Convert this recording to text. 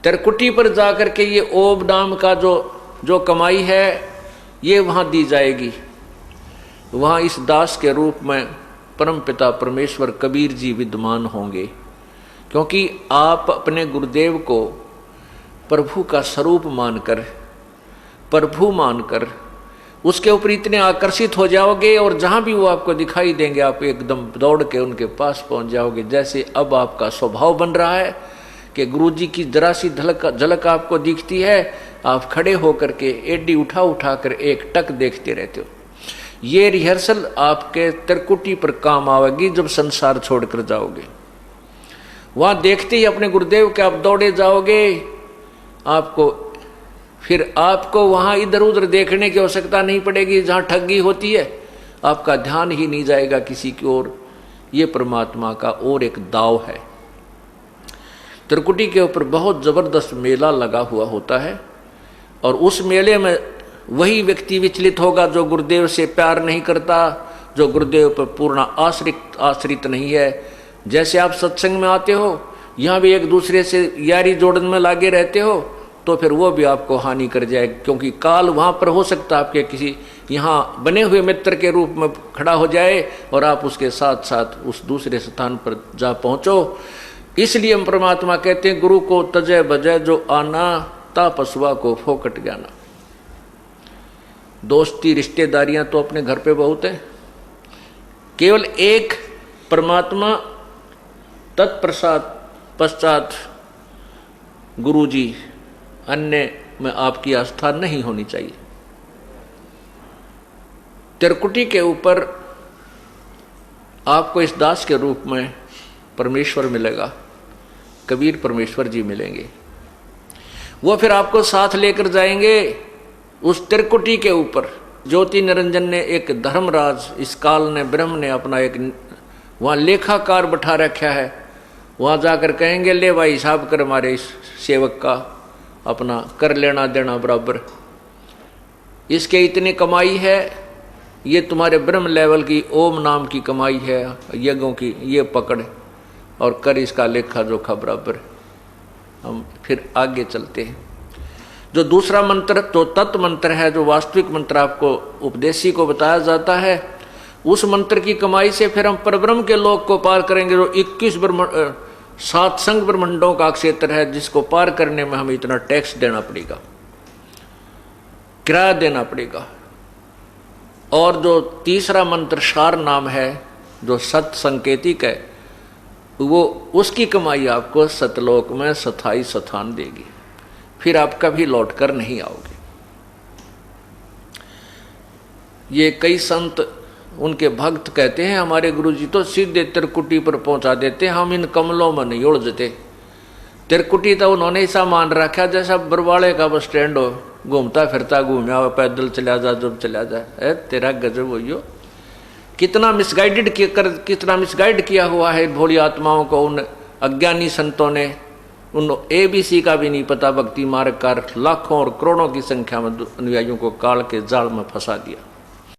त्रिकुटी पर जाकर के ये ओम नाम का जो कमाई है ये वहाँ दी जाएगी। वहाँ इस दास के रूप में परम पिता परमेश्वर कबीर जी विद्यमान होंगे, क्योंकि आप अपने गुरुदेव को प्रभु का स्वरूप मानकर, प्रभु मानकर उसके ऊपर इतने आकर्षित हो जाओगे और जहाँ भी वो आपको दिखाई देंगे आप एकदम दौड़ के उनके पास पहुँच जाओगे। जैसे अब आपका स्वभाव बन रहा है कि गुरु जी की जरा सी झलक आपको दिखती है, आप खड़े होकर के एडी उठा उठा कर एक टक देखते रहते हो। ये रिहर्सल आपके त्रिकुटी पर काम आवेगी जब संसार छोड़कर जाओगे। वहाँ देखते ही अपने गुरुदेव के आप दौड़े जाओगे, आपको वहाँ इधर उधर देखने की आवश्यकता नहीं पड़ेगी। जहाँ ठगी होती है आपका ध्यान ही नहीं जाएगा किसी की ओर। ये परमात्मा का और एक दाव है। त्रिकुटी के ऊपर बहुत जबरदस्त मेला लगा हुआ होता है और उस मेले में वही व्यक्ति विचलित होगा जो गुरुदेव से प्यार नहीं करता, जो गुरुदेव पर पूर्ण आश्रित नहीं है। जैसे आप सत्संग में आते हो, यहाँ भी एक दूसरे से यारी जोड़न में लागे रहते हो, तो फिर वो भी आपको हानि कर जाए, क्योंकि काल वहाँ पर हो सकता है आपके किसी यहाँ बने हुए मित्र के रूप में खड़ा हो जाए और आप उसके साथ साथ उस दूसरे स्थान पर जा पहुँचो। इसलिए हम परमात्मा कहते हैं गुरु को तजय बजय जो आना, ता पशुआ को फोकट जाना। दोस्ती रिश्तेदारियां तो अपने घर पे बहुत है, केवल एक परमात्मा तत्प्रसाद पश्चात गुरु जी, अन्य में आपकी आस्था नहीं होनी चाहिए। त्रिकुटी के ऊपर आपको इस दास के रूप में परमेश्वर मिलेगा, कबीर परमेश्वर जी मिलेंगे। वो फिर आपको साथ लेकर जाएंगे उस त्रिकुटी के ऊपर। ज्योति निरंजन ने एक धर्मराज, इस काल ने ब्रह्म ने अपना एक वहाँ लेखाकार बैठा रखा है। वहाँ जाकर कहेंगे ले भाई हिसाब कर हमारे इस सेवक का, अपना कर लेना देना बराबर, इसके इतनी कमाई है, ये तुम्हारे ब्रह्म लेवल की ओम नाम की कमाई है यज्ञों की, ये पकड़ और कर इसका लेखा जोखा बराबर। हम फिर आगे चलते हैं। जो दूसरा मंत्र तो तत्व मंत्र है, जो वास्तविक मंत्र आपको उपदेशी को बताया जाता है, उस मंत्र की कमाई से फिर हम परब्रह्म के लोक को पार करेंगे। जो 21 सात संग ब्रह्मंडों का क्षेत्र है, जिसको पार करने में हमें इतना टैक्स देना पड़ेगा, किराया देना पड़ेगा। और जो तीसरा मंत्र सार नाम है, जो सत संकेतिक है, वो उसकी कमाई आपको सतलोक में स्थायी स्थान देगी, फिर आप कभी लौट कर नहीं आओगे। ये कई संत उनके भक्त कहते हैं हमारे गुरुजी तो सीधे त्रिकुटी पर पहुंचा देते, हम इन कमलों में नहीं उलझते। त्रिकुटी तो उन्होंने ऐसा मान रखा जैसा बरवाड़े का बस स्टैंड हो, घूमता फिरता घूमया पैदल चला जा जब चला जाए। तेरा गजब हो, कितना मिसगाइड किया हुआ है भोली आत्माओं को उन अज्ञानी संतों ने। उन ABC का भी नहीं पता, भक्ति मार्ग कर लाखों और करोड़ों की संख्या में अनुयायियों को काल के जाल में फंसा दिया।